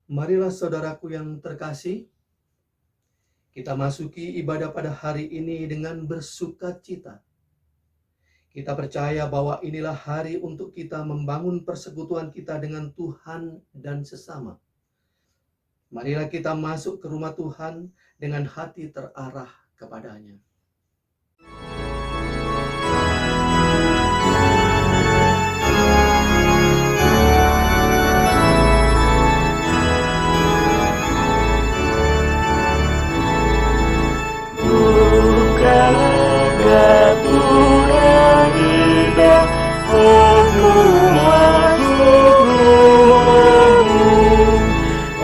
Marilah saudaraku yang terkasih, kita masuki ibadah pada hari ini dengan bersukacita. Kita percaya bahwa inilah hari untuk kita membangun persekutuan kita dengan Tuhan dan sesama. Marilah kita masuk ke rumah Tuhan dengan hati terarah kepadanya. Bukalah gapura indah, aku masuk rumahmu,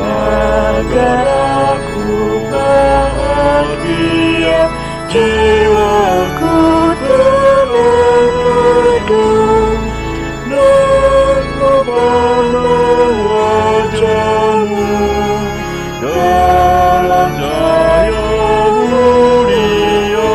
agar aku bahagia, jiwaku tenang teduh, dan memandang wajahmu dalam cahaya mulia.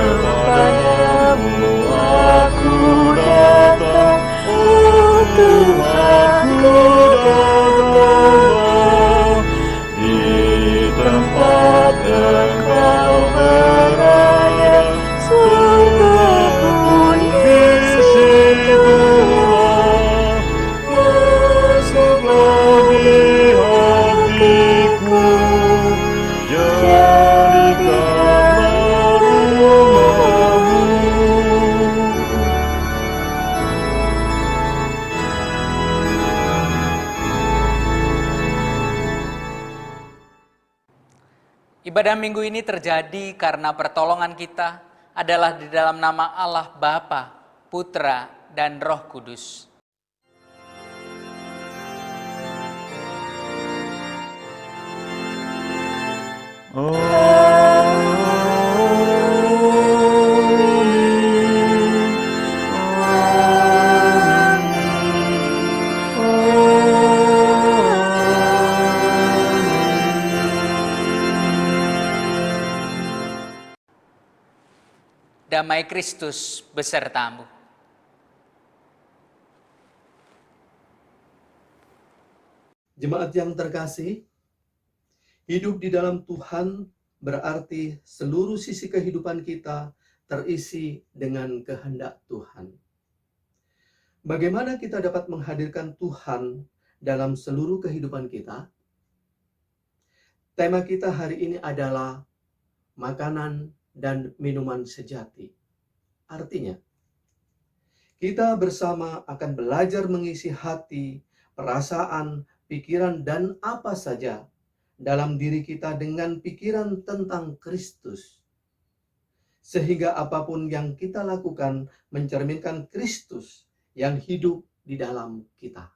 Kepadamu aku datang, oh Tuhanku datang, di tempat Engkau berada, surga pun di situlah. Masuklah di hatiku, jadikanlah rumahmu. Ibadah minggu ini terjadi karena pertolongan kita adalah di dalam nama Allah Bapa, Putra, dan Roh Kudus. Damai Kristus besertamu. Jemaat yang terkasih, hidup di dalam Tuhan berarti seluruh sisi kehidupan kita terisi dengan kehendak Tuhan. Bagaimana kita dapat menghadirkan Tuhan dalam seluruh kehidupan kita? Tema kita hari ini adalah makanan dan minuman sejati. Artinya, kita bersama akan belajar mengisi hati, perasaan, pikiran, dan apa saja dalam diri kita dengan pikiran tentang Kristus. Sehingga apapun yang kita lakukan mencerminkan Kristus yang hidup di dalam kita.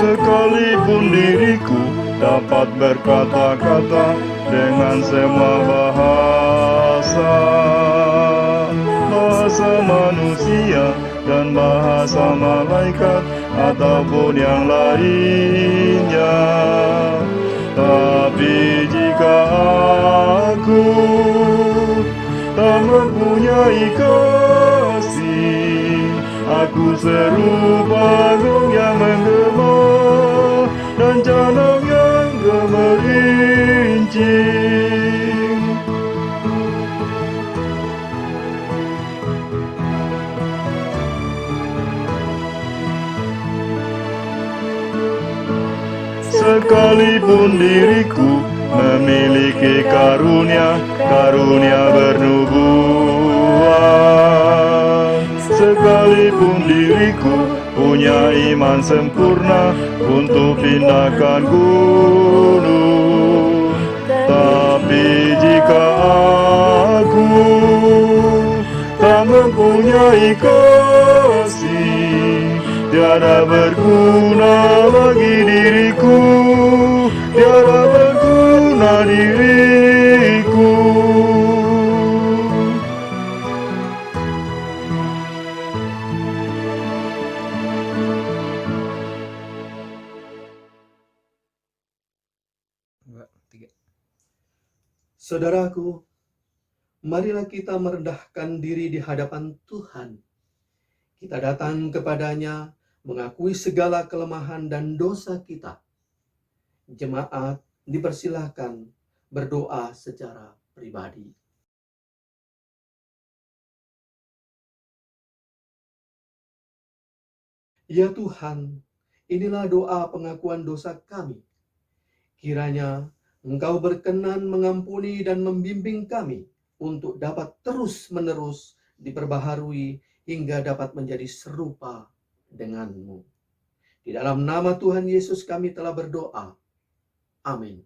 Sekalipun diriku dapat berkata-kata dengan semua bahasa, bahasa manusia dan bahasa malaikat ataupun yang lainnya, tapi jika aku tak mempunyai kasih, aku serupa gunung yang menggema dan janang yang gemerincing. Sekalipun diriku memiliki karunia bernubuat, sekalipun diriku punya iman sempurna untuk pindahkan gunung, tapi jika aku tak mempunyai kasih, tiada berguna bagi diriku, tiada berguna diriku. Saudaraku, marilah kita merendahkan diri di hadapan Tuhan. Kita datang kepadanya mengakui segala kelemahan dan dosa kita. Jemaat dipersilahkan berdoa secara pribadi. Ya Tuhan, inilah doa pengakuan dosa kami. Kiranya Engkau berkenan mengampuni dan membimbing kami untuk dapat terus-menerus diperbaharui hingga dapat menjadi serupa dengan-Mu. Di dalam nama Tuhan Yesus kami telah berdoa. Amin.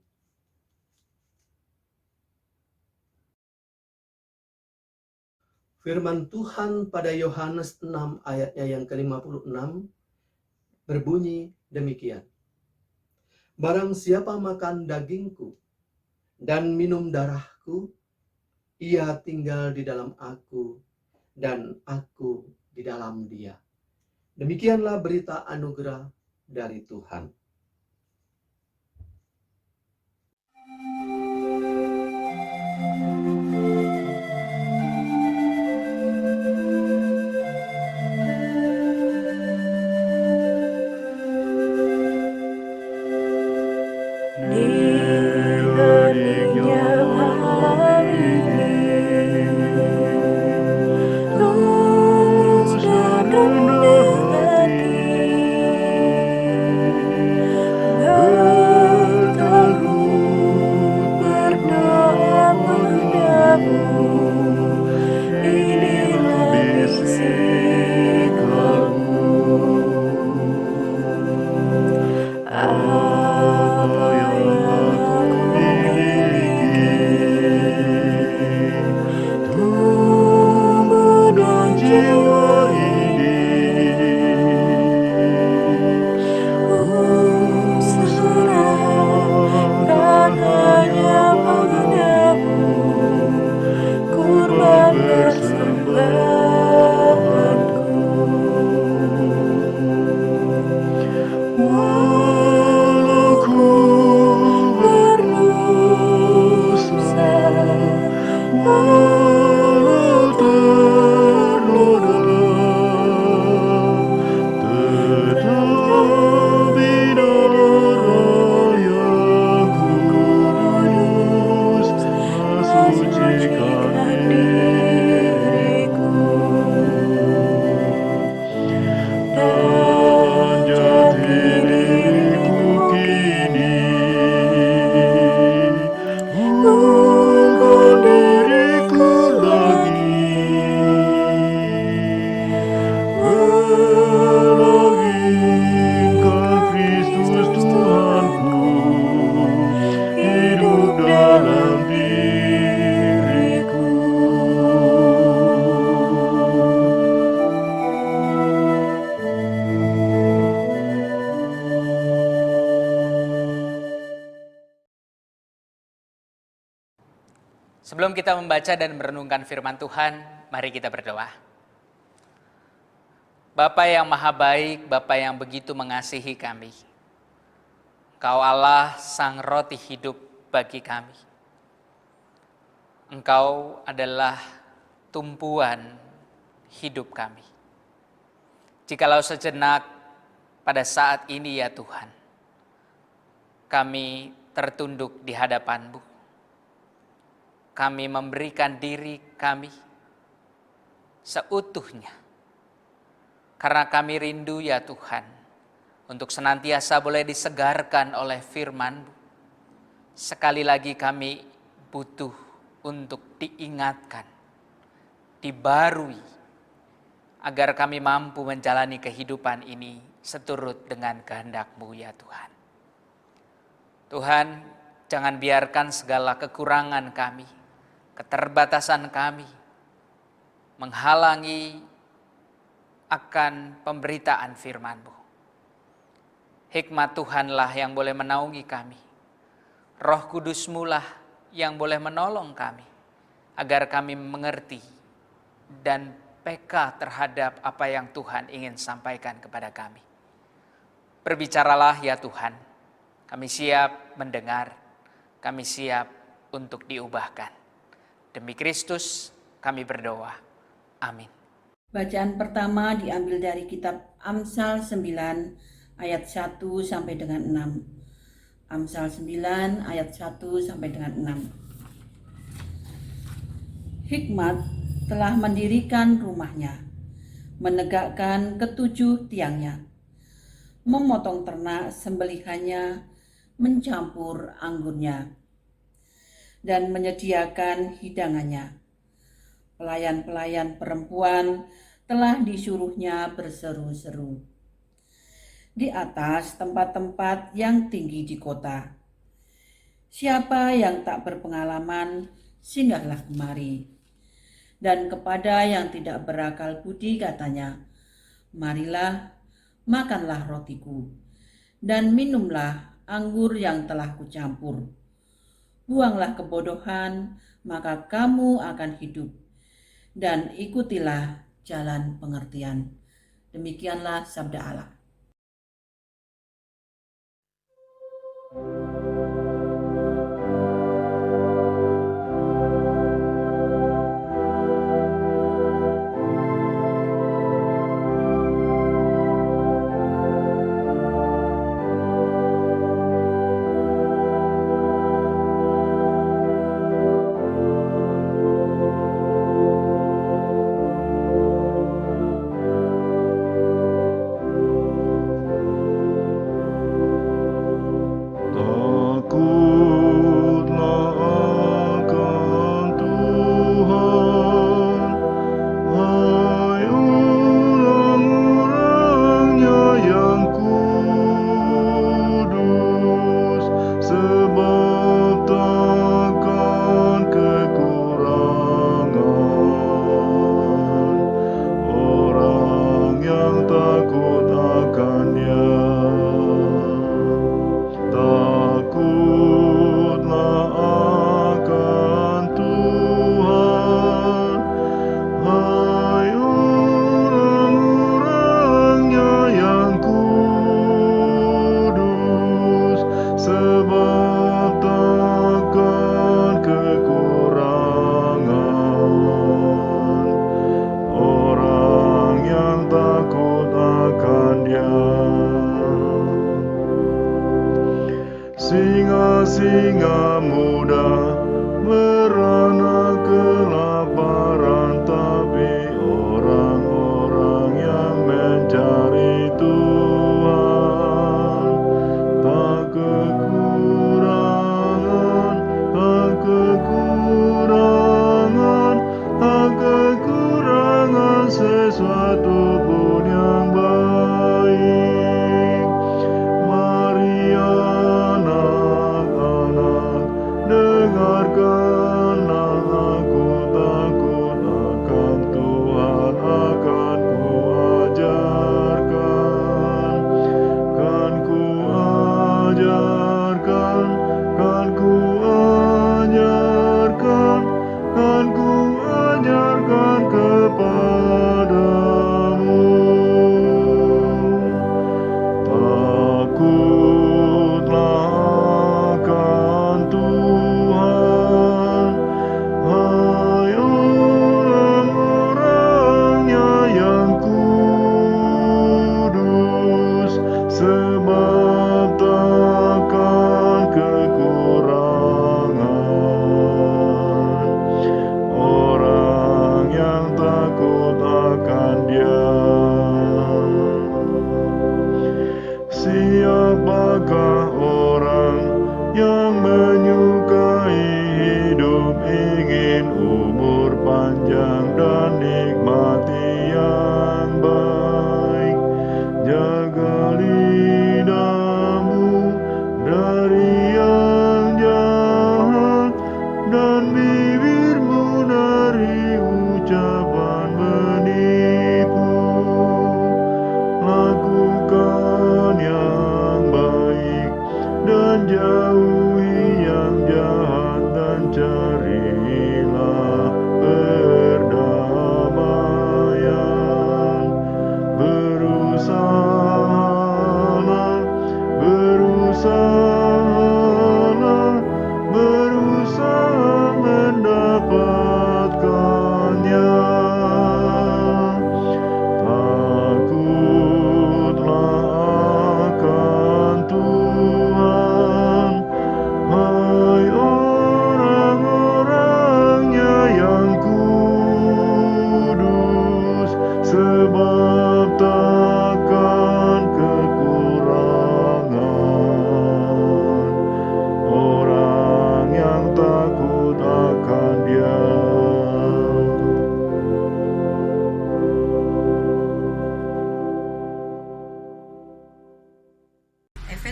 Firman Tuhan pada Yohanes 6 ayatnya yang ke-56 berbunyi demikian. Barang siapa makan dagingku dan minum darahku, ia tinggal di dalam aku dan aku di dalam dia. Demikianlah berita anugerah dari Tuhan. Sebelum kita membaca dan merenungkan firman Tuhan, mari kita berdoa. Bapa yang maha baik, Bapa yang begitu mengasihi kami. Engkau Allah sang roti hidup bagi kami. Engkau adalah tumpuan hidup kami. Jikalau sejenak pada saat ini ya Tuhan, kami tertunduk di hadapan-Mu. Kami memberikan diri kami seutuhnya. Karena kami rindu ya Tuhan, untuk senantiasa boleh disegarkan oleh firman-Mu. Sekali lagi kami butuh untuk diingatkan, dibarui, agar kami mampu menjalani kehidupan ini seturut dengan kehendak-Mu ya Tuhan. Tuhan, jangan biarkan segala kekurangan kami, keterbatasan kami menghalangi akan pemberitaan firman-Mu. Hikmat Tuhanlah yang boleh menaungi kami. Roh Kudus-Mu lah yang boleh menolong kami, agar kami mengerti dan peka terhadap apa yang Tuhan ingin sampaikan kepada kami. Berbicaralah ya Tuhan, kami siap mendengar, kami siap untuk diubahkan. Demi Kristus kami berdoa. Amin. Bacaan pertama diambil dari kitab Amsal 9 ayat 1 sampai dengan 6. Amsal 9 ayat 1 sampai dengan 6. Hikmat telah mendirikan rumahnya, menegakkan ketujuh tiangnya, memotong ternak sembelihannya, mencampur anggurnya, dan menyediakan hidangannya. Pelayan-pelayan perempuan telah disuruhnya berseru-seru di atas tempat-tempat yang tinggi di kota. Siapa yang tak berpengalaman, singgahlah kemari. Dan kepada yang tidak berakal budi katanya, marilah, makanlah rotiku, dan minumlah anggur yang telah kucampur. Buanglah kebodohan, maka kamu akan hidup, dan ikutilah jalan pengertian. Demikianlah sabda Allah. Singa-singa muda merana kelaparan, tapi orang-orang yang mencari Tuhan tak kekurangan, tak kekurangan, tak kekurangan sesuatu pun yang baik. Mari anak-anak, dengarkanlah aku, takut akan Tuhan akan kuajarkan, kan kuajarkan, kan kuajarkan, kan kuajarkan kepadamu.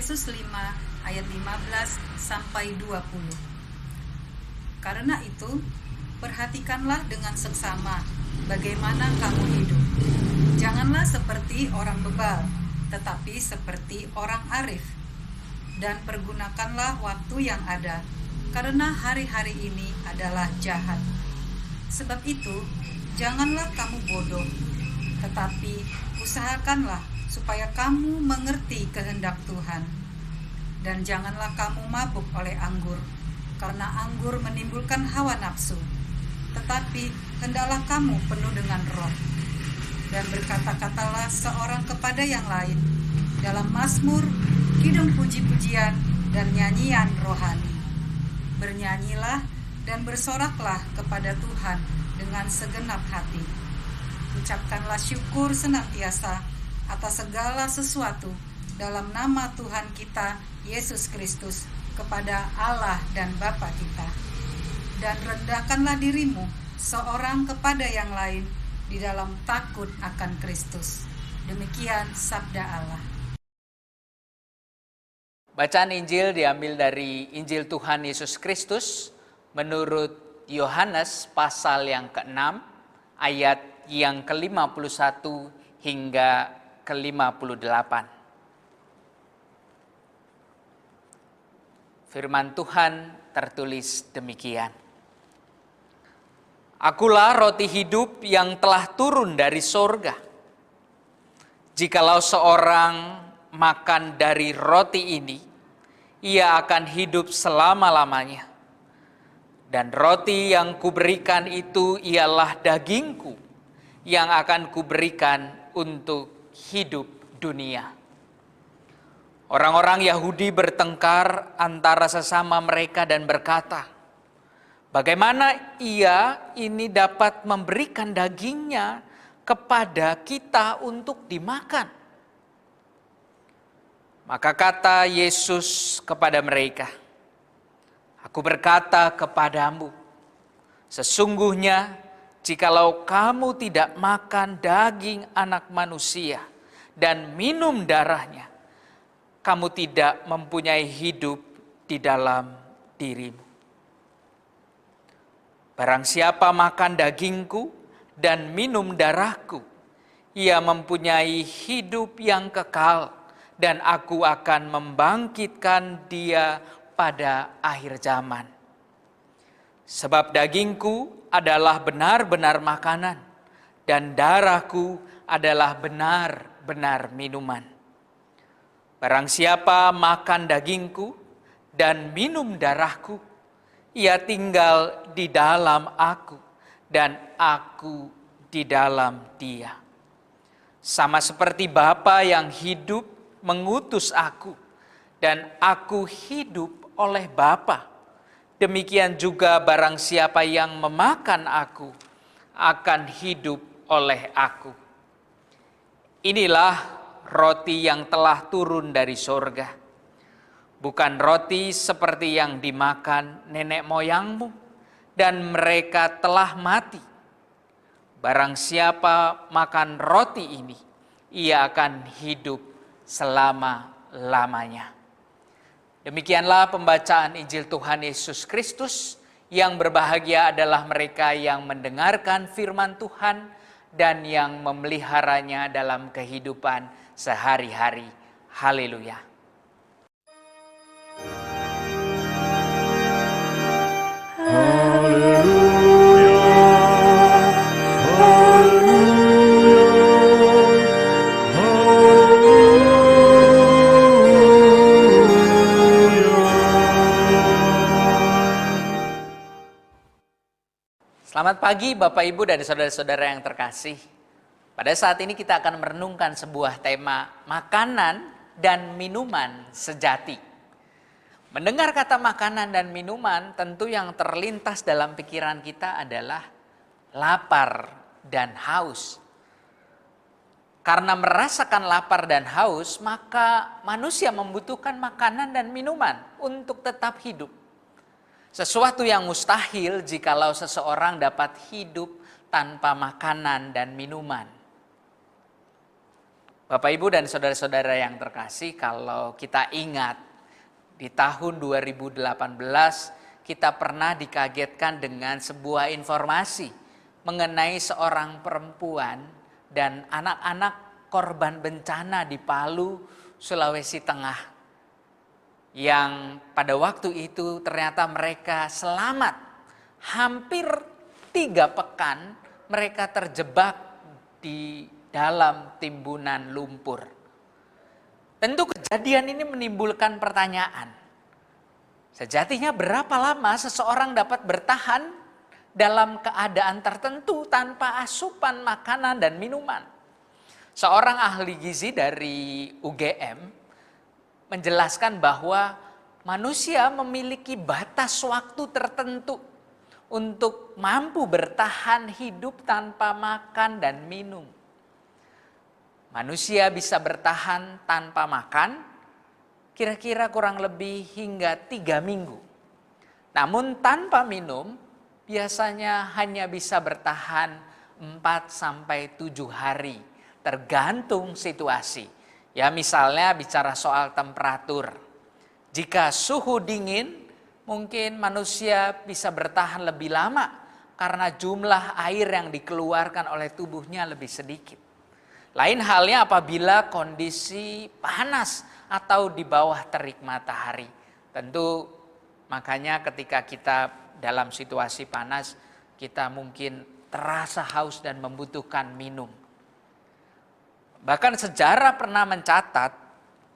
Efesus 5 ayat 15 sampai 20. Karena itu, perhatikanlah dengan seksama bagaimana kamu hidup. Janganlah seperti orang bebal, tetapi seperti orang arif. Dan pergunakanlah waktu yang ada, karena hari-hari ini adalah jahat. Sebab itu, janganlah kamu bodoh, tetapi usahakanlah supaya kamu mengerti kehendak Tuhan. Dan janganlah kamu mabuk oleh anggur, karena anggur menimbulkan hawa nafsu. Tetapi hendaklah kamu penuh dengan Roh. Dan berkata-katalah seorang kepada yang lain dalam mazmur, kidung puji-pujian, dan nyanyian rohani. Bernyanyilah dan bersoraklah kepada Tuhan dengan segenap hati. Ucapkanlah syukur senantiasa atas segala sesuatu dalam nama Tuhan kita Yesus Kristus kepada Allah dan Bapa kita. Dan rendahkanlah dirimu seorang kepada yang lain di dalam takut akan Kristus. Demikian sabda Allah. Bacaan Injil diambil dari Injil Tuhan Yesus Kristus menurut Yohanes pasal yang ke-6 ayat yang ke-51 hingga ke-58. Firman Tuhan tertulis demikian. Akulah roti hidup yang telah turun dari sorga. Jikalau seorang makan dari roti ini, ia akan hidup selama-lamanya. Dan roti yang kuberikan itu ialah dagingku yang akan kuberikan untuk hidup dunia. Orang-orang Yahudi bertengkar antara sesama mereka dan berkata, bagaimana ia ini dapat memberikan dagingnya kepada kita untuk dimakan? Maka kata Yesus kepada mereka, aku berkata kepadamu, sesungguhnya jikalau kamu tidak makan daging anak manusia dan minum darahnya, kamu tidak mempunyai hidup di dalam dirimu. Barang siapa makan dagingku dan minum darahku, ia mempunyai hidup yang kekal, dan aku akan membangkitkan dia pada akhir zaman. Sebab dagingku adalah benar-benar makanan, dan darahku adalah benar-benar minuman. Barang siapa makan dagingku dan minum darahku, ia tinggal di dalam aku, dan aku di dalam dia. Sama seperti Bapa yang hidup mengutus aku, dan aku hidup oleh Bapa. Demikian juga barang siapa yang memakan aku, akan hidup oleh aku. Inilah roti yang telah turun dari sorga. Bukan roti seperti yang dimakan nenek moyangmu, dan mereka telah mati. Barang siapa makan roti ini, ia akan hidup selama-lamanya. Demikianlah pembacaan Injil Tuhan Yesus Kristus. Yang berbahagia adalah mereka yang mendengarkan firman Tuhan dan yang memeliharanya dalam kehidupan sehari-hari. Haleluya. Selamat pagi Bapak Ibu dan saudara-saudara yang terkasih. Pada saat ini kita akan merenungkan sebuah tema makanan dan minuman sejati. Mendengar kata makanan dan minuman, tentu yang terlintas dalam pikiran kita adalah lapar dan haus. Karena merasakan lapar dan haus, maka manusia membutuhkan makanan dan minuman untuk tetap hidup. Sesuatu yang mustahil jikalau seseorang dapat hidup tanpa makanan dan minuman. Bapak, Ibu, dan saudara-saudara yang terkasih, kalau kita ingat di tahun 2018 kita pernah dikagetkan dengan sebuah informasi mengenai seorang perempuan dan anak-anak korban bencana di Palu, Sulawesi Tengah, yang pada waktu itu ternyata mereka selamat. Hampir 3 pekan mereka terjebak di dalam timbunan lumpur. Tentu kejadian ini menimbulkan pertanyaan. Sejatinya berapa lama seseorang dapat bertahan dalam keadaan tertentu tanpa asupan makanan dan minuman? Seorang ahli gizi dari UGM menjelaskan bahwa manusia memiliki batas waktu tertentu untuk mampu bertahan hidup tanpa makan dan minum. Manusia bisa bertahan tanpa makan kira-kira kurang lebih hingga 3 minggu. Namun tanpa minum biasanya hanya bisa bertahan 4-7 hari, tergantung situasi. Ya, misalnya bicara soal temperatur. Jika suhu dingin, mungkin manusia bisa bertahan lebih lama karena jumlah air yang dikeluarkan oleh tubuhnya lebih sedikit. Lain halnya apabila kondisi panas atau di bawah terik matahari. Tentu makanya ketika kita dalam situasi panas, kita mungkin terasa haus dan membutuhkan minum. Bahkan sejarah pernah mencatat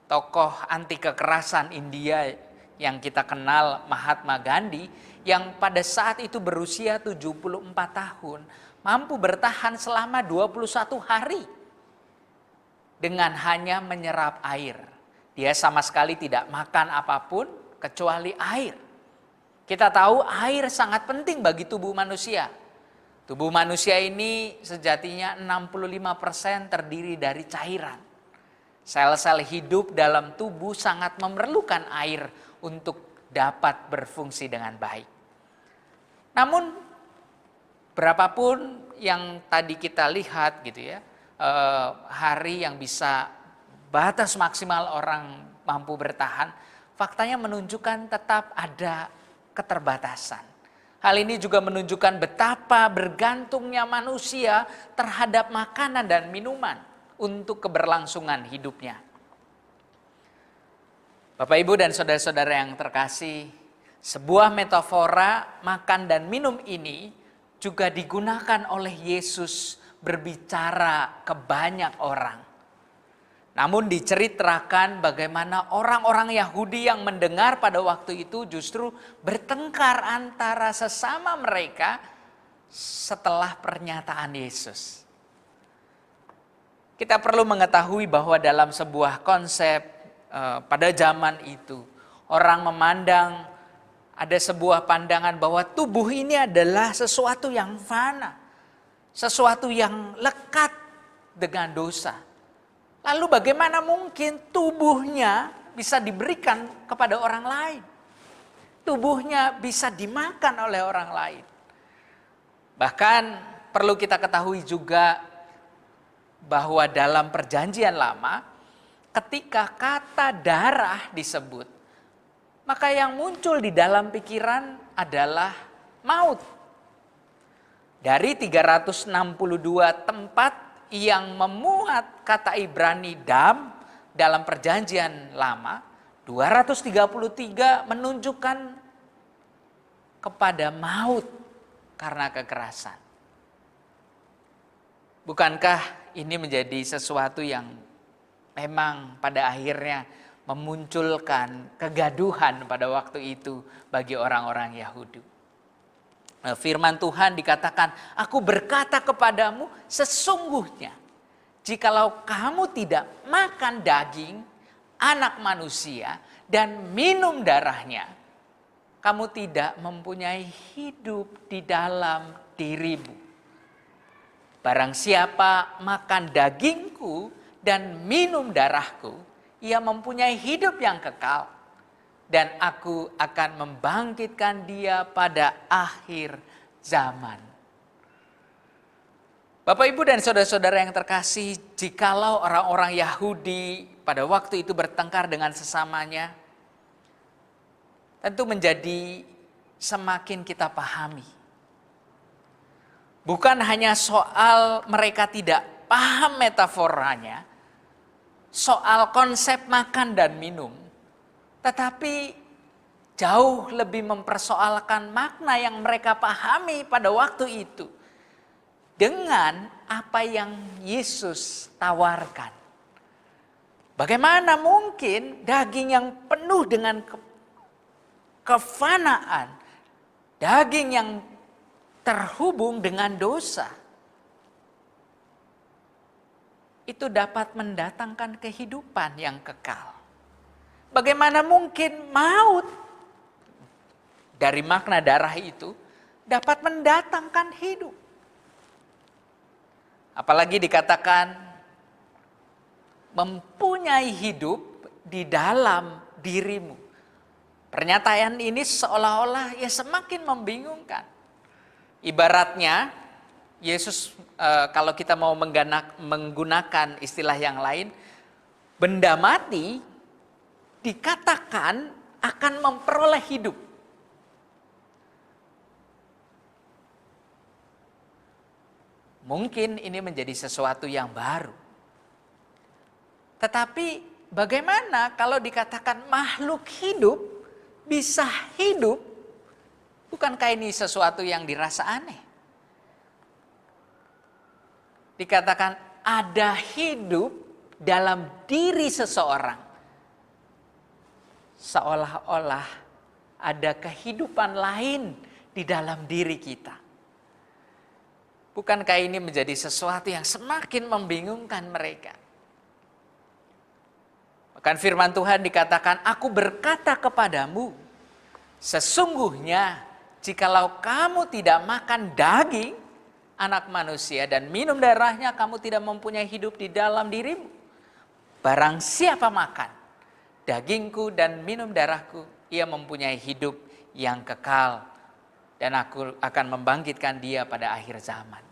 tokoh anti kekerasan India yang kita kenal, Mahatma Gandhi, yang pada saat itu berusia 74 tahun, mampu bertahan selama 21 hari dengan hanya menyerap air. Dia sama sekali tidak makan apapun kecuali air. Kita tahu air sangat penting bagi tubuh manusia. Tubuh manusia ini sejatinya 65% terdiri dari cairan. Sel-sel hidup dalam tubuh sangat memerlukan air untuk dapat berfungsi dengan baik. Namun berapapun yang tadi kita lihat gitu ya, hari yang bisa batas maksimal orang mampu bertahan, faktanya menunjukkan tetap ada keterbatasan. Hal ini juga menunjukkan betapa bergantungnya manusia terhadap makanan dan minuman untuk keberlangsungan hidupnya. Bapak, Ibu, dan saudara-saudara yang terkasih, sebuah metafora makan dan minum ini juga digunakan oleh Yesus berbicara ke banyak orang. Namun diceritakan bagaimana orang-orang Yahudi yang mendengar pada waktu itu justru bertengkar antara sesama mereka setelah pernyataan Yesus. Kita perlu mengetahui bahwa dalam sebuah konsep pada zaman itu, orang memandang ada sebuah pandangan bahwa tubuh ini adalah sesuatu yang fana, sesuatu yang lekat dengan dosa. Lalu bagaimana mungkin tubuhnya bisa diberikan kepada orang lain? Tubuhnya bisa dimakan oleh orang lain. Bahkan perlu kita ketahui juga bahwa dalam perjanjian lama, ketika kata darah disebut, maka yang muncul di dalam pikiran adalah maut. Dari 362 tempat yang memuat kata Ibrani dam dalam perjanjian lama, 233 menunjukkan kepada maut karena kekerasan. Bukankah ini menjadi sesuatu yang memang pada akhirnya memunculkan kegaduhan pada waktu itu bagi orang-orang Yahudi? Firman Tuhan dikatakan, aku berkata kepadamu sesungguhnya jikalau kamu tidak makan daging anak manusia dan minum darahnya, kamu tidak mempunyai hidup di dalam dirimu. Barang siapa makan dagingku dan minum darahku, ia mempunyai hidup yang kekal. Dan aku akan membangkitkan dia pada akhir zaman. Bapak, Ibu, dan saudara-saudara yang terkasih, jikalau orang-orang Yahudi pada waktu itu bertengkar dengan sesamanya, tentu menjadi semakin kita pahami. Bukan hanya soal mereka tidak paham metaforanya, soal konsep makan dan minum, tetapi jauh lebih mempersoalkan makna yang mereka pahami pada waktu itu dengan apa yang Yesus tawarkan. Bagaimana mungkin daging yang penuh dengan kefanaan, daging yang terhubung dengan dosa, itu dapat mendatangkan kehidupan yang kekal. Bagaimana mungkin maut dari makna darah itu dapat mendatangkan hidup? Apalagi dikatakan mempunyai hidup di dalam dirimu. Pernyataan ini seolah-olah ya semakin membingungkan. Ibaratnya Yesus, kalau kita mau menggunakan istilah yang lain, benda mati dikatakan akan memperoleh hidup. Mungkin ini menjadi sesuatu yang baru. Tetapi bagaimana kalau dikatakan makhluk hidup bisa hidup? Bukankah ini sesuatu yang dirasa aneh? Dikatakan ada hidup dalam diri seseorang. Seolah-olah ada kehidupan lain di dalam diri kita. Bukankah ini menjadi sesuatu yang semakin membingungkan mereka? Bahkan firman Tuhan dikatakan, aku berkata kepadamu, sesungguhnya jikalau kamu tidak makan daging anak manusia dan minum darahnya, kamu tidak mempunyai hidup di dalam dirimu. Barang siapa makan dagingku dan minum darahku, ia mempunyai hidup yang kekal, dan aku akan membangkitkan dia pada akhir zaman.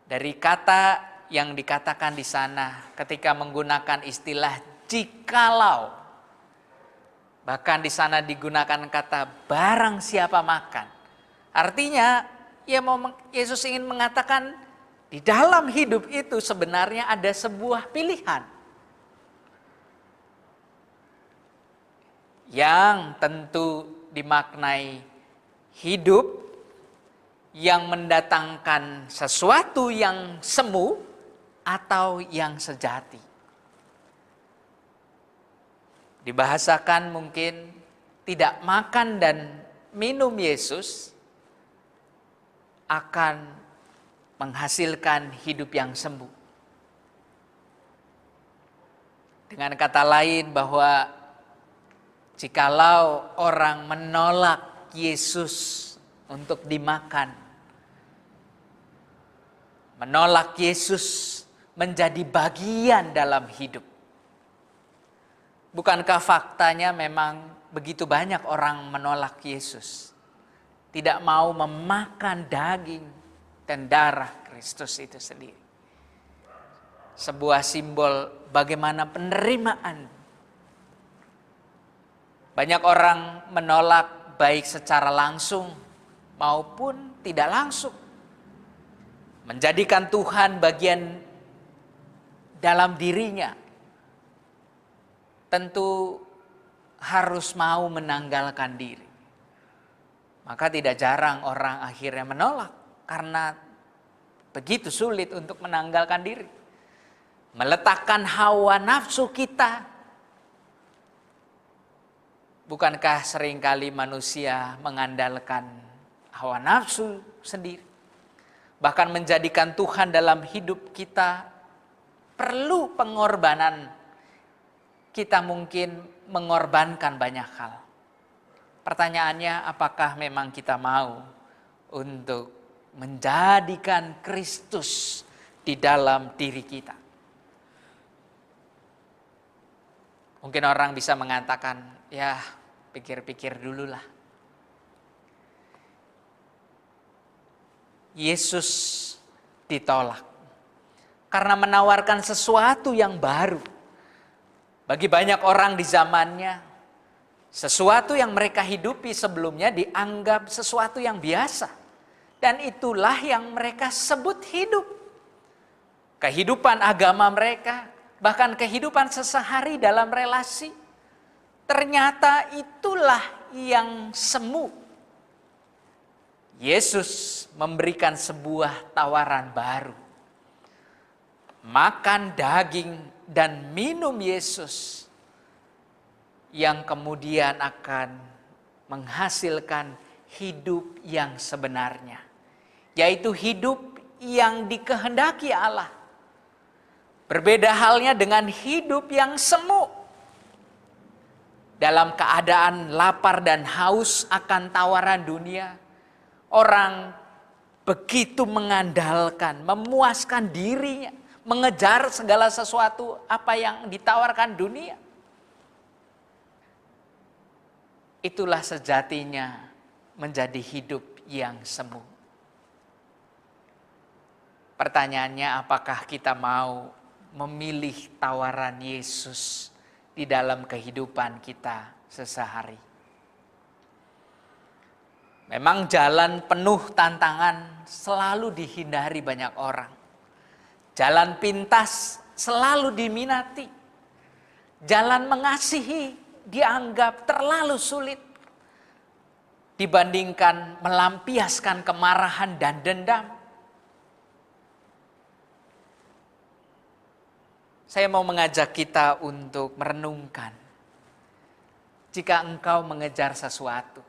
Dari kata yang dikatakan di sana ketika menggunakan istilah jikalau, bahkan di sana digunakan kata barang siapa makan. Artinya Yesus ingin mengatakan di dalam hidup itu sebenarnya ada sebuah pilihan yang tentu dimaknai hidup yang mendatangkan sesuatu yang semu atau yang sejati. Dibahasakan mungkin tidak makan dan minum Yesus akan menghasilkan hidup yang sembuh. Dengan kata lain bahwa jikalau orang menolak Yesus untuk dimakan, menolak Yesus menjadi bagian dalam hidup. Bukankah faktanya memang begitu banyak orang menolak Yesus, tidak mau memakan daging dan darah Kristus itu sendiri. Sebuah simbol bagaimana penerimaan. Banyak orang menolak baik secara langsung maupun tidak langsung. Menjadikan Tuhan bagian dalam dirinya, tentu harus mau menanggalkan diri. Maka tidak jarang orang akhirnya menolak karena begitu sulit untuk menanggalkan diri. Meletakkan hawa nafsu kita. Bukankah seringkali manusia mengandalkan hawa nafsu sendiri? Bahkan menjadikan Tuhan dalam hidup kita perlu pengorbanan. Kita mungkin mengorbankan banyak hal. Pertanyaannya, apakah memang kita mau untuk menjadikan Kristus di dalam diri kita? Mungkin orang bisa mengatakan, ya pikir-pikir dululah. Yesus ditolak. Karena menawarkan sesuatu yang baru. Bagi banyak orang di zamannya, sesuatu yang mereka hidupi sebelumnya dianggap sesuatu yang biasa. Dan itulah yang mereka sebut hidup. Kehidupan agama mereka, bahkan kehidupan sesehari dalam relasi, ternyata itulah yang semu. Yesus memberikan sebuah tawaran baru. Makan daging dan minum Yesus yang kemudian akan menghasilkan hidup yang sebenarnya, yaitu hidup yang dikehendaki Allah. Berbeda halnya dengan hidup yang semu. Dalam keadaan lapar dan haus akan tawaran dunia, orang begitu mengandalkan, memuaskan dirinya, mengejar segala sesuatu apa yang ditawarkan dunia. Itulah sejatinya menjadi hidup yang semu. Pertanyaannya, apakah kita mau memilih tawaran Yesus di dalam kehidupan kita sehari-hari? Memang jalan penuh tantangan selalu dihindari banyak orang. Jalan pintas selalu diminati. Jalan mengasihi dianggap terlalu sulit dibandingkan melampiaskan kemarahan dan dendam. Saya mau mengajak kita untuk merenungkan. Jika engkau mengejar sesuatu,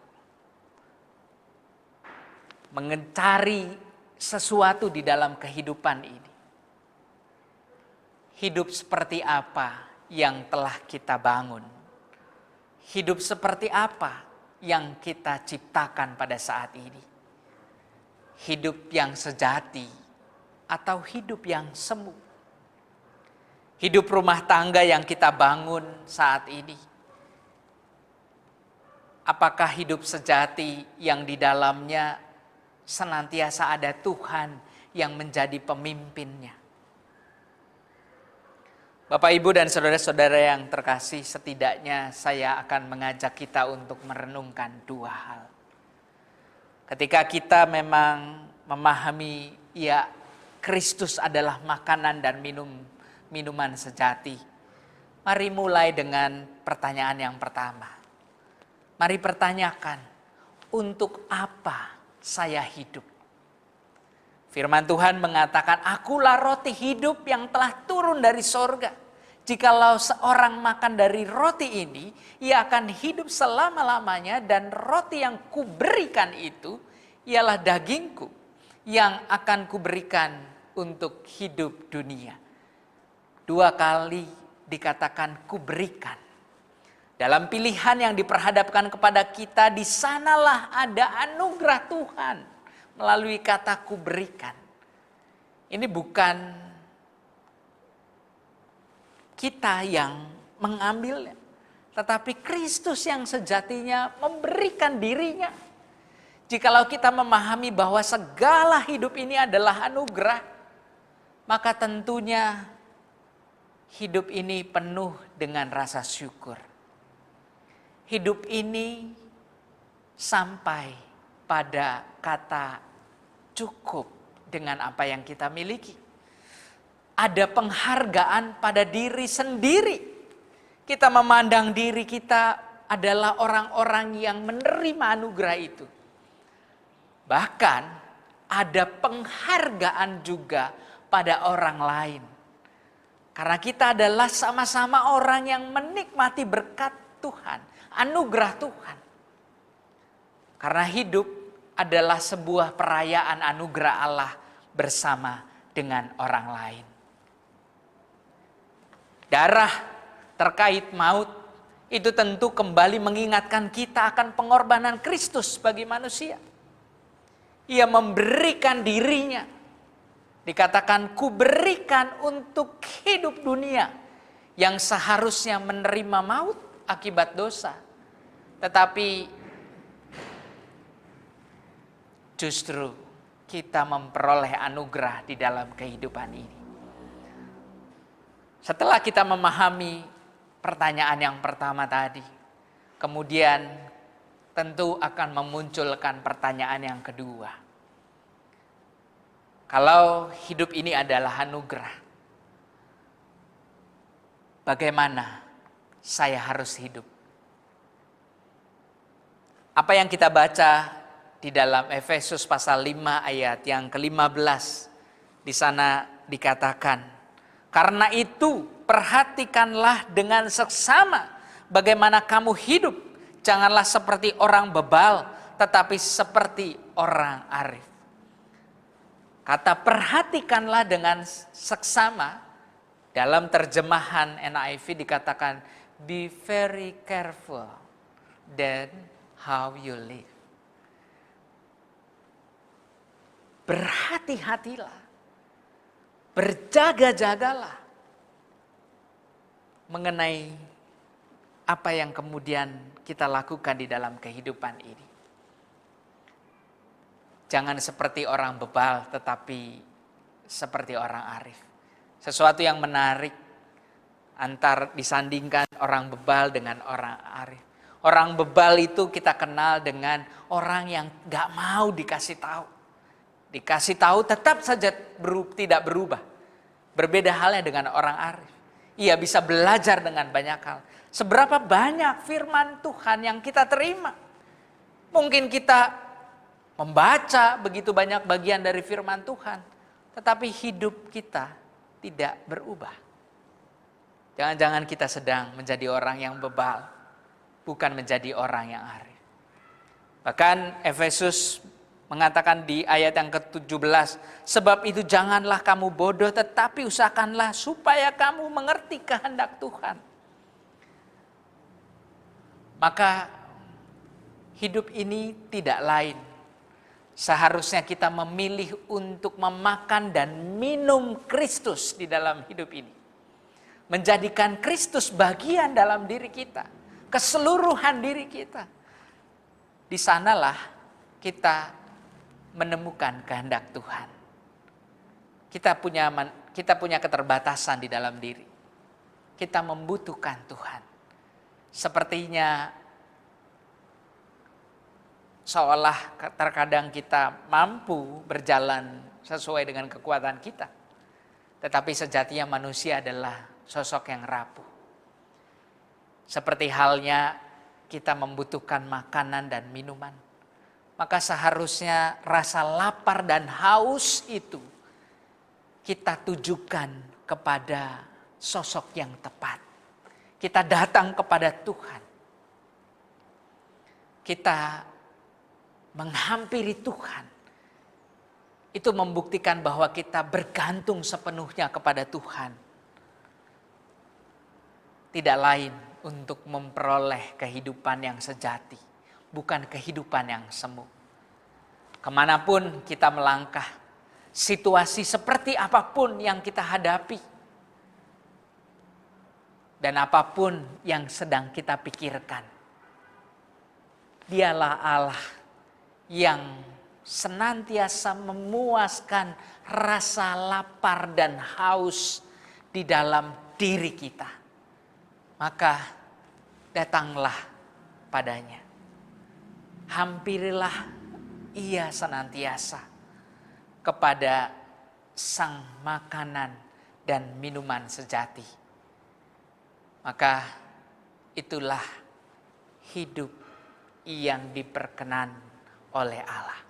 mencari sesuatu di dalam kehidupan ini, hidup seperti apa yang telah kita bangun? Hidup seperti apa yang kita ciptakan pada saat ini? Hidup yang sejati atau hidup yang semu? Hidup rumah tangga yang kita bangun saat ini, apakah hidup sejati yang di dalamnya senantiasa ada Tuhan yang menjadi pemimpinnya? Bapak, Ibu, dan saudara-saudara yang terkasih, setidaknya saya akan mengajak kita untuk merenungkan dua hal. Ketika kita memang memahami, ya, Kristus adalah makanan dan minuman sejati. Mari mulai dengan pertanyaan yang pertama. Mari pertanyakan, untuk apa saya hidup? Firman Tuhan mengatakan, akulah roti hidup yang telah turun dari sorga. Jikalau seorang makan dari roti ini, ia akan hidup selama-lamanya, dan roti yang kuberikan itu ialah dagingku yang akan kuberikan untuk hidup dunia. 2 kali dikatakan kuberikan. Dalam pilihan yang diperhadapkan kepada kita, di sanalah ada anugerah Tuhan melalui kata kuberikan. Ini bukan kita yang mengambilnya, tetapi Kristus yang sejatinya memberikan dirinya. Jikalau kita memahami bahwa segala hidup ini adalah anugerah, maka tentunya hidup ini penuh dengan rasa syukur. Hidup ini sampai pada kata cukup dengan apa yang kita miliki. Ada penghargaan pada diri sendiri. Kita memandang diri kita adalah orang-orang yang menerima anugerah itu. Bahkan ada penghargaan juga pada orang lain. Karena kita adalah sama-sama orang yang menikmati berkat Tuhan, anugerah Tuhan. Karena hidup adalah sebuah perayaan anugerah Allah bersama dengan orang lain. Darah terkait maut itu tentu kembali mengingatkan kita akan pengorbanan Kristus bagi manusia. Ia memberikan dirinya. Dikatakan kuberikan untuk hidup dunia yang seharusnya menerima maut akibat dosa. Tetapi justru kita memperoleh anugerah di dalam kehidupan ini. Setelah kita memahami pertanyaan yang pertama tadi, kemudian tentu akan memunculkan pertanyaan yang kedua. Kalau hidup ini adalah anugerah, bagaimana saya harus hidup? Apa yang kita baca di dalam Efesus pasal 5 ayat yang ke-15, di sana dikatakan, karena itu perhatikanlah dengan seksama bagaimana kamu hidup. Janganlah seperti orang bebal, tetapi seperti orang arif. Kata perhatikanlah dengan seksama, dalam terjemahan NIV dikatakan, be very careful then how you live. Berhati-hatilah, berjaga-jagalah mengenai apa yang kemudian kita lakukan di dalam kehidupan ini. Jangan seperti orang bebal, tetapi seperti orang arif. Sesuatu yang menarik disandingkan orang bebal dengan orang arif. Orang bebal itu kita kenal dengan orang yang gak mau dikasih tahu. Dikasih tahu tetap saja tidak berubah. Berbeda halnya dengan orang arif. Ia bisa belajar dengan banyak hal. Seberapa banyak firman Tuhan yang kita terima. Mungkin kita membaca begitu banyak bagian dari firman Tuhan, tetapi hidup kita tidak berubah. Jangan-jangan kita sedang menjadi orang yang bebal, bukan menjadi orang yang arif. Bahkan Efesus mengatakan di ayat yang ke-17, sebab itu janganlah kamu bodoh, tetapi usahakanlah supaya kamu mengerti kehendak Tuhan. Maka hidup ini tidak lain. Seharusnya kita memilih untuk memakan dan minum Kristus di dalam hidup ini. Menjadikan Kristus bagian dalam diri kita. Keseluruhan diri kita. Di sanalah kita menemukan kehendak Tuhan. Kita punya keterbatasan di dalam diri. Kita membutuhkan Tuhan. Sepertinya seolah terkadang kita mampu berjalan sesuai dengan kekuatan kita. Tetapi sejatinya manusia adalah sosok yang rapuh. Seperti halnya kita membutuhkan makanan dan minuman. Maka seharusnya rasa lapar dan haus itu kita tujukan kepada sosok yang tepat. Kita datang kepada Tuhan. Kita menghampiri Tuhan. Itu membuktikan bahwa kita bergantung sepenuhnya kepada Tuhan. Tidak lain untuk memperoleh kehidupan yang sejati. Bukan kehidupan yang semu. Kemanapun kita melangkah, situasi seperti apapun yang kita hadapi, dan apapun yang sedang kita pikirkan, Dialah Allah yang senantiasa memuaskan rasa lapar dan haus di dalam diri kita. Maka datanglah padanya. Hampirilah Ia senantiasa kepada sang makanan dan minuman sejati. Maka itulah hidup yang diperkenan oleh Allah.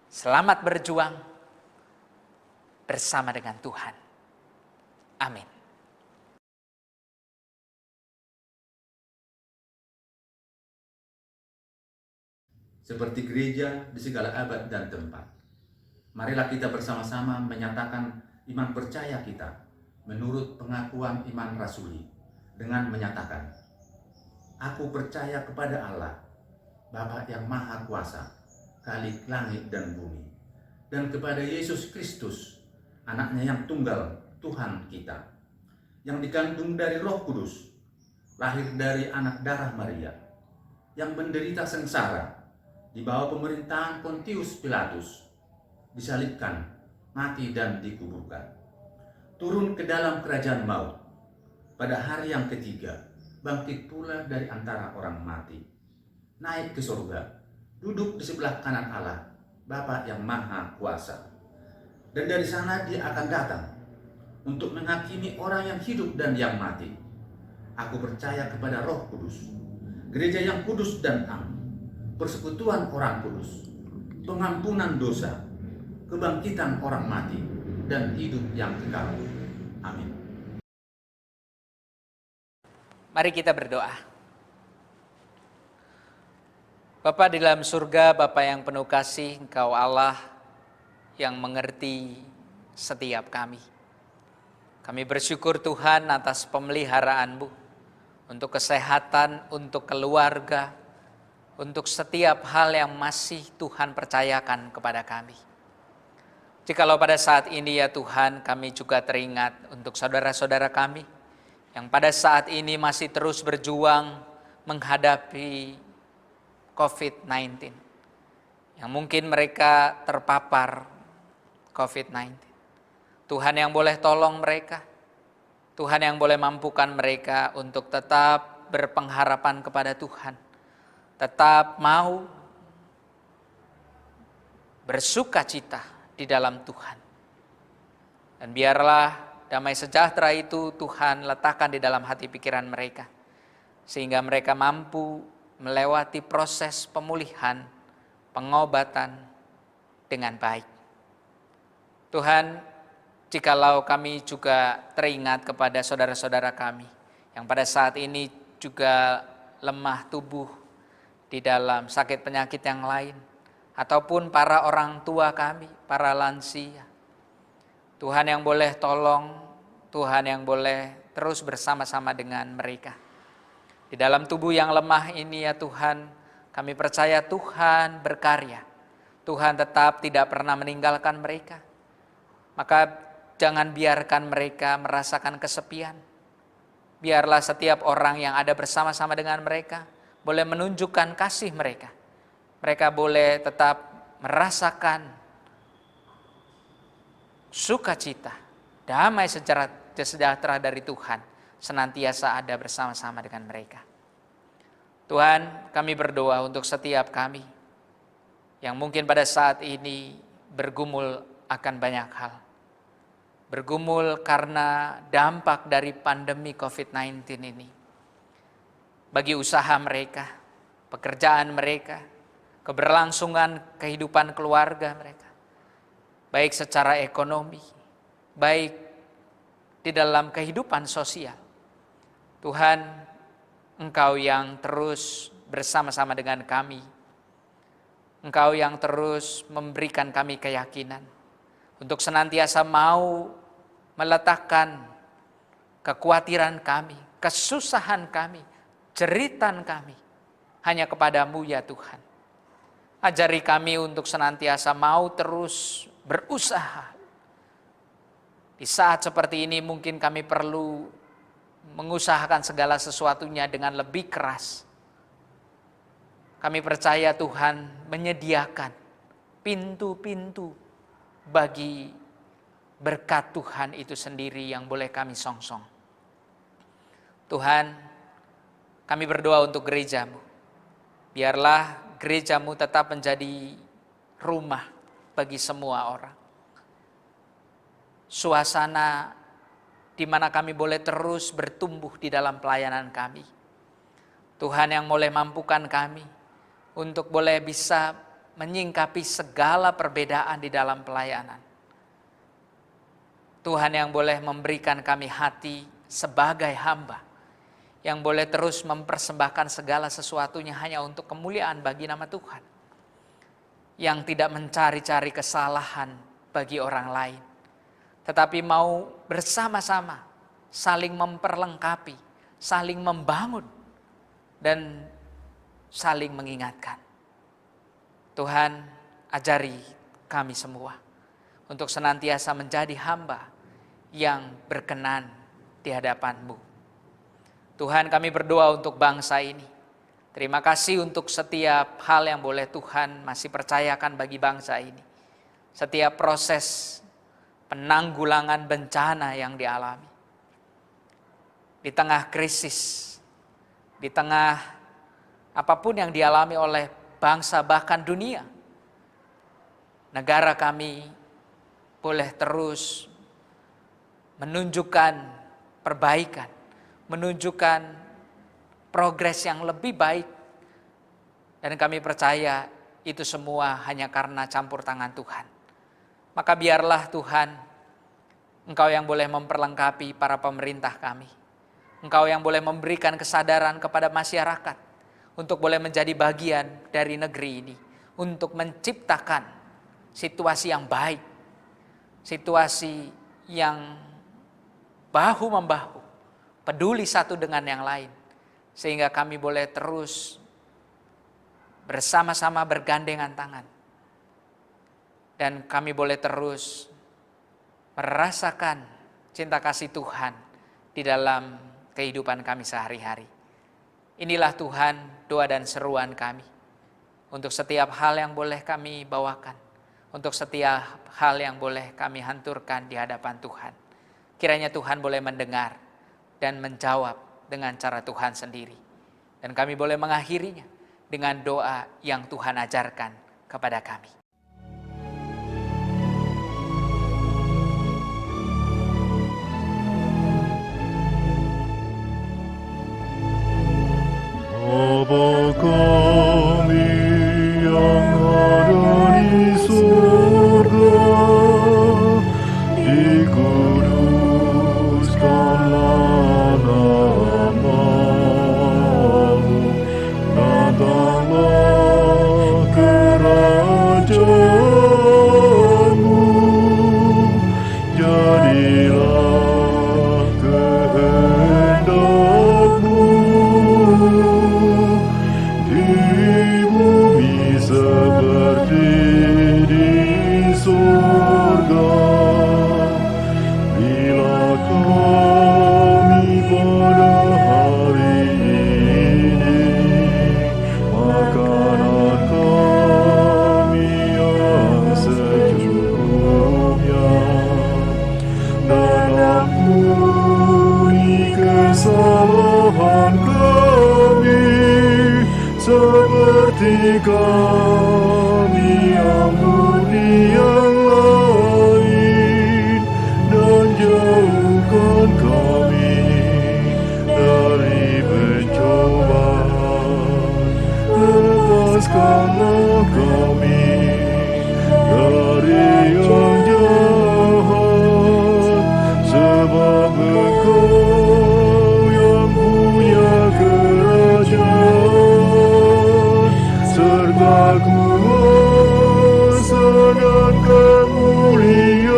Selamat berjuang bersama dengan Tuhan. Amin. Seperti gereja di segala abad dan tempat, marilah kita bersama-sama menyatakan iman percaya kita menurut pengakuan iman rasuli dengan menyatakan, aku percaya kepada Allah, Bapa yang Maha Kuasa, Khalik langit dan bumi, dan kepada Yesus Kristus, anaknya yang tunggal, Tuhan kita, yang dikandung dari Roh Kudus, lahir dari anak darah Maria, yang menderita sengsara di bawah pemerintahan Pontius Pilatus, disalibkan, mati dan dikuburkan. Turun ke dalam kerajaan maut. Pada hari yang ketiga, bangkit pula dari antara orang mati. Naik ke surga, duduk di sebelah kanan Allah, Bapa yang Maha Kuasa. Dan dari sana Dia akan datang untuk menghakimi orang yang hidup dan yang mati. Aku percaya kepada Roh Kudus, gereja yang kudus dan am, persekutuan orang kudus, pengampunan dosa, kebangkitan orang mati, dan hidup yang kekal. Amin. Mari kita berdoa. Bapa di dalam surga, Bapa yang penuh kasih, Engkau Allah yang mengerti setiap kami. Kami bersyukur Tuhan atas pemeliharaan-Mu, untuk kesehatan, untuk keluarga, untuk setiap hal yang masih Tuhan percayakan kepada kami. Jikalau pada saat ini ya Tuhan, kami juga teringat untuk saudara-saudara kami yang pada saat ini masih terus berjuang menghadapi COVID-19. Yang mungkin mereka terpapar COVID-19. Tuhan yang boleh tolong mereka, Tuhan yang boleh mampukan mereka untuk tetap berpengharapan kepada Tuhan, tetap mau bersuka cita di dalam Tuhan. Dan biarlah damai sejahtera itu Tuhan letakkan di dalam hati pikiran mereka, sehingga mereka mampu melewati proses pemulihan, pengobatan dengan baik. Tuhan, jikalau kami juga teringat kepada saudara-saudara kami yang pada saat ini juga lemah tubuh di dalam sakit penyakit yang lain, ataupun para orang tua kami, para lansia. Tuhan yang boleh tolong, Tuhan yang boleh terus bersama-sama dengan mereka. Di dalam tubuh yang lemah ini ya Tuhan, kami percaya Tuhan berkarya. Tuhan tetap tidak pernah meninggalkan mereka. Maka jangan biarkan mereka merasakan kesepian. Biarlah setiap orang yang ada bersama-sama dengan mereka boleh menunjukkan kasih mereka. Mereka boleh tetap merasakan sukacita, damai sejahtera dari Tuhan senantiasa ada bersama-sama dengan mereka. Tuhan, kami berdoa untuk setiap kami yang mungkin pada saat ini bergumul akan banyak hal. Bergumul karena dampak dari pandemi COVID-19 ini. Bagi usaha mereka, pekerjaan mereka, keberlangsungan kehidupan keluarga mereka. Baik secara ekonomi, baik di dalam kehidupan sosial. Tuhan, Engkau yang terus bersama-sama dengan kami. Engkau yang terus memberikan kami keyakinan untuk senantiasa mau meletakkan kekhawatiran kami, kesusahan kami, jeritan kami hanya kepadamu ya Tuhan. Ajari kami untuk senantiasa mau terus berusaha. Di saat seperti ini mungkin kami perlu mengusahakan segala sesuatunya dengan lebih keras. Kami percaya Tuhan menyediakan pintu-pintu bagi berkat Tuhan itu sendiri yang boleh kami songsong. Tuhan, kami berdoa untuk gereja-Mu. Biarlah gereja-Mu tetap menjadi rumah bagi semua orang. Suasana di mana kami boleh terus bertumbuh di dalam pelayanan kami. Tuhan yang boleh mampukan kami untuk boleh bisa menyingkapi segala perbedaan di dalam pelayanan. Tuhan yang boleh memberikan kami hati sebagai hamba, yang boleh terus mempersembahkan segala sesuatunya hanya untuk kemuliaan bagi nama Tuhan, yang tidak mencari-cari kesalahan bagi orang lain, tetapi mau bersama-sama saling memperlengkapi, saling membangun, dan saling mengingatkan. Tuhan, ajari kami semua untuk senantiasa menjadi hamba yang berkenan di hadapan-Mu. Tuhan, kami berdoa untuk bangsa ini. Terima kasih untuk setiap hal yang boleh Tuhan masih percayakan bagi bangsa ini. setiap proses penanggulangan bencana yang dialami. Di tengah krisis, di tengah apapun yang dialami oleh bangsa bahkan dunia, negara kami boleh terus menunjukkan perbaikan, menunjukkan progres yang lebih baik. Dan kami percaya itu semua hanya karena campur tangan Tuhan. Maka biarlah Tuhan, Engkau yang boleh memperlengkapi para pemerintah kami. Engkau yang boleh memberikan kesadaran kepada masyarakat untuk boleh menjadi bagian dari negeri ini, untuk menciptakan situasi yang baik, situasi yang bahu-membahu, peduli satu dengan yang lain, sehingga kami boleh terus bersama-sama bergandengan tangan, dan kami boleh terus merasakan cinta kasih Tuhan di dalam kehidupan kami sehari-hari. Inilah Tuhan doa dan seruan kami untuk setiap hal yang boleh kami bawakan, untuk setiap hal yang boleh kami hanturkan di hadapan Tuhan. Kiranya Tuhan boleh mendengar dan menjawab dengan cara Tuhan sendiri. Dan kami boleh mengakhirinya dengan doa yang Tuhan ajarkan kepada kami. Bapa kami yang ada di surga, dikuduskanlah namamu, datanglah kerajaanmu, jadilah kehendakmu di bumi seperti di surga. Bila kami pada hari ini makanan kami yang secukupnya, dan ampuni kesalahan kami seperti kami ampuni yang lain, dan jauhkan kami dari pencobaan, lepaskanlah kami dari yang jahat, sebab Engkau yang punya kerajaan serta kuasa dan kemuliaan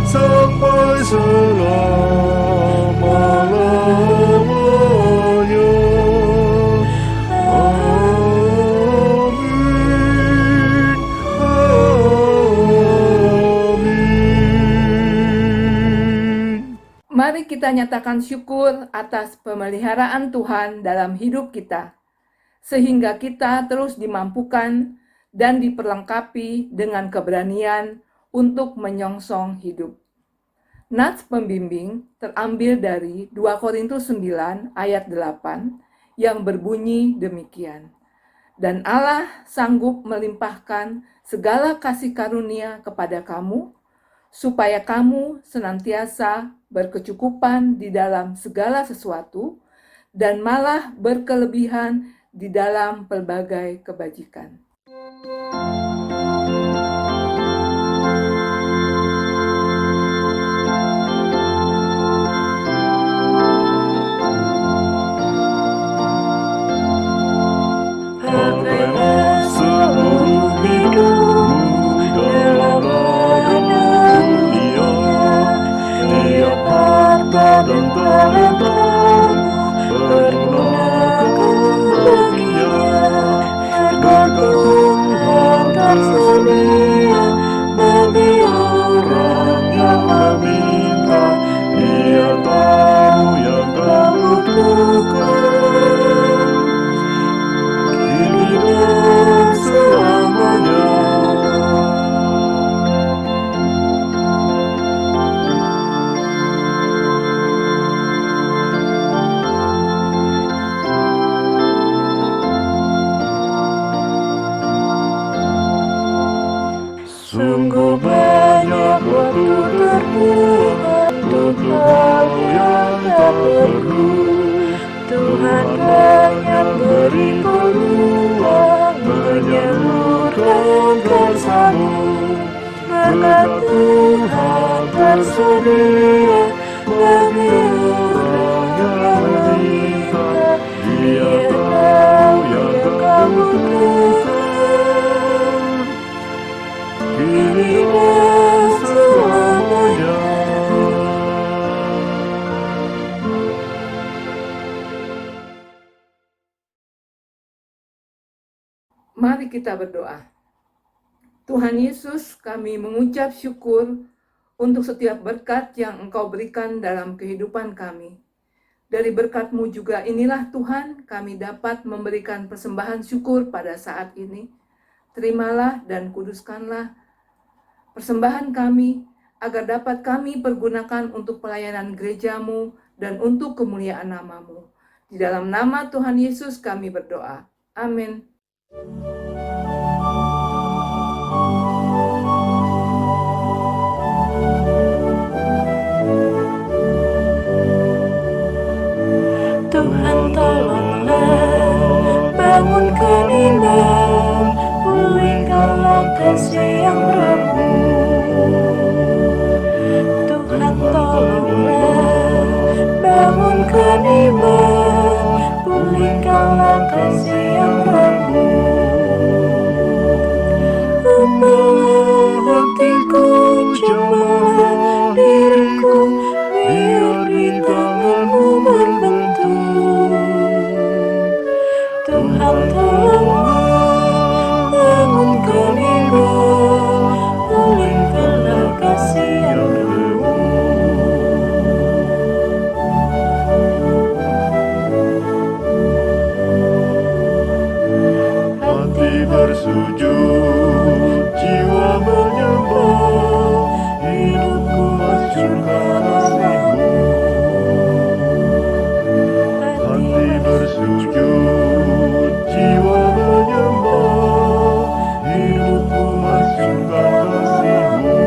sampai selama-lamanya. Amin. Amin. Mari kita nyatakan syukur atas pemeliharaan Tuhan dalam hidup kita, sehingga kita terus dimampukan dan diperlengkapi dengan keberanian untuk menyongsong hidup. Nats pembimbing terambil dari 2 Korintus 9 ayat 8 yang berbunyi demikian. Dan Allah sanggup melimpahkan segala kasih karunia kepada kamu, supaya kamu senantiasa berkecukupan di dalam segala sesuatu, dan malah berkelebihan di dalam pelbagai kebajikan. Pakailah seluruh hidupmu dalam ladang dunia, tiap harta dan talentamu pergunakan baginya, berkat banyak waktu terbuang untuk hal yang tak perlu. Tuhan banyak beri peluang menyalurkan kasih-Mu. Berkat Tuhan tersedia bagi orang yang meminta. Dia tahu yang kau butuhkan, kini dan selamanya. Mari kita berdoa. Tuhan Yesus, kami mengucap syukur untuk setiap berkat yang Engkau berikan dalam kehidupan kami. Dari berkat-Mu juga inilah Tuhan, kami dapat memberikan persembahan syukur pada saat ini. Terimalah dan kuduskanlah persembahan kami, agar dapat kami pergunakan untuk pelayanan gereja-Mu dan untuk kemuliaan nama-Mu. Di dalam nama Tuhan Yesus kami berdoa. Amin. Tuhan tolonglah, bangunkan iman, pulihkanlah kasih yang remuk. Tuhan tolonglah, bangunkan iman, pulihkanlah kasih yang remuk. Apalah hatiku, jamalah diriku, biar di tangan-Mu berbentuk. Tuhan tolonglah, bangunkan iman, pulihkanlah kasih yang remuk. Hati bersujud, jiwa menyembah, hidupku hancurkan kasih-Mu. Hati bersujud, jiwa menyembah, hidupku hancurkan kasih-Mu.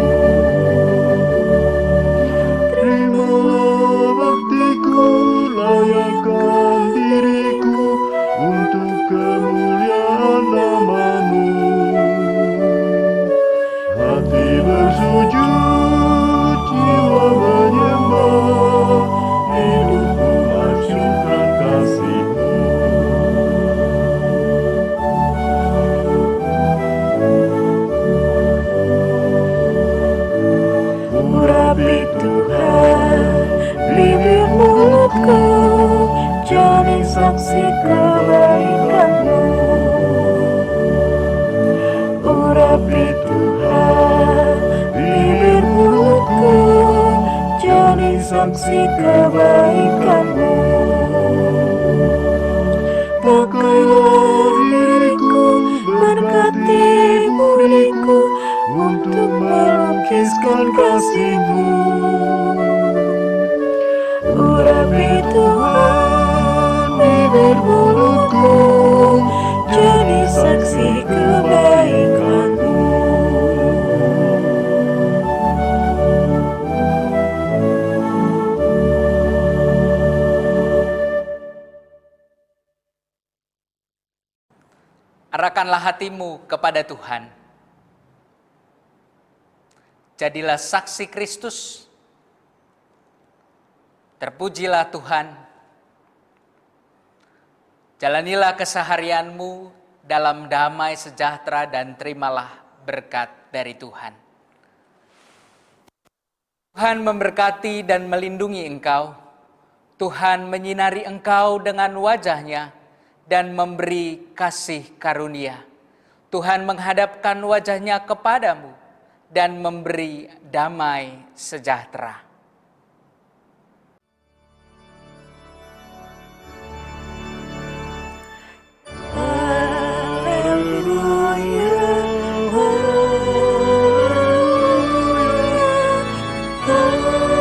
Terimalah baktiku, layakkan diriku untuk kemuliaan nama-Mu. Hati bersujud, jiwa menyembah, hidupku hancurkan kasih-Mu. Urapi Tuhan, bibir mulutku, jadi saksi kebaikan-Mu. Urapi Tuhan, bibir mulutku, jadi saksi kebaikan-Mu. Pakailah diriku, berkati budiku, untuk melukiskan kasih-Mu. Urapi Tuhan, bibir mulutku, jadi saksi kebaikan-Mu. Arahkanlah hatimu kepada Tuhan. Jadilah saksi Kristus. Terpujilah Tuhan. Jalanilah keseharianmu dalam damai sejahtera dan terimalah berkat dari Tuhan. Tuhan memberkati dan melindungi engkau. Tuhan menyinari engkau dengan wajah-Nya dan memberi kasih karunia. Tuhan menghadapkan wajah-Nya kepadamu dan memberi damai sejahtera. Haleluya, haleluya, haleluya.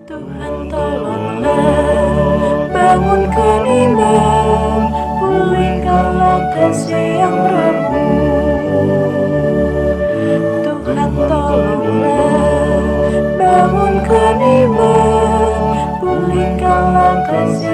Tuhan tolonglah, bangunkan iman, pulihkanlah kasih yang remuk. Tuhan tolonglah, bangunkan iman, pulihkanlah kasih